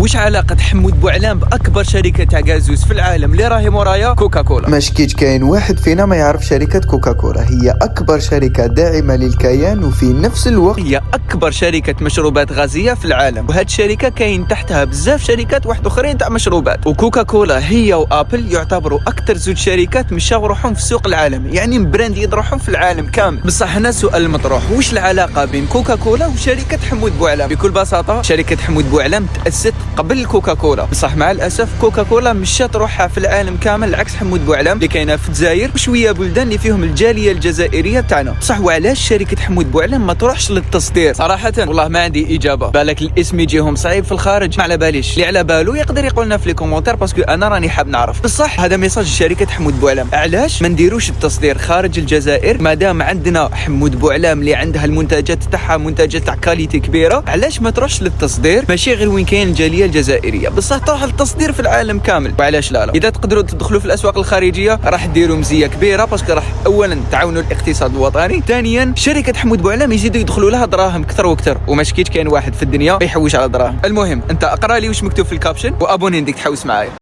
واش علاقه حمود بوعلام باكبر شركه تاع غازوز في العالم اللي راهي مورايا كوكاكولا؟ ما شكيتش كاين واحد فينا ما يعرف شركة كوكاكولا. هي أكبر شركة داعمة للكيان وفي نفس الوقت هي اكبر شركه مشروبات غازيه في العالم، وهاد الشركه كاين تحتها بزاف شركات واحد اخرين تاع مشروبات. وكوكاكولا هي وابل يعتبروا اكثر زوج شركات مشاو روحهم في السوق العالمي، يعني براند يضرحهم في العالم كامل. بصح هنا السؤال المطروح، واش العلاقه بين كوكاكولا وشركه حمود بوعلام؟ بكل بساطه شركه حمود بوعلام تاسست قبل كوكاكولا، بصح مع الاسف كوكاكولا مشات روحها في العالم كامل عكس حمود بوعلام اللي كاينه في الجزائر وشويه بلدان اللي فيهم الجاليه الجزائريه تاعنا. بصح وعلاش شركه حمود بوعلام ما تروحش للتصدير؟ صراحه والله ما عندي اجابه. بالك الاسم يجيهم صعيب في الخارج، ما على باليش. اللي على بالو يقدر يقول لنا في لي كومونتير، باسكو انا راني حاب نعرف. بصح هذا ميساج شركه حمود بوعلام، علاش ما نديروش التصدير خارج الجزائر؟ ما دام عندنا حمود بوعلام اللي عندها المنتجات تاعها منتجات تاع كاليتي كبيره، علاش ما تروحش للتصدير؟ ماشي غير وين كاين الجاليه الجزائريه، بصح تروح للتصدير في العالم كامل. وعلاش لا؟ اذا تقدروا تدخلوا في الاسواق الخارجيه راح ديروا مزيه كبيره، باسكو راح اولا تعاونوا الاقتصاد الوطني، ثانيا شركه حمود بوعلام يزيدوا يدخلوا لها دراهم كثر وكثر. وما شكيت كاين واحد في الدنيا يحوش على دراهم. المهم انت اقرا لي واش مكتوب في الكابشن وابوني نديك تحوس معايا.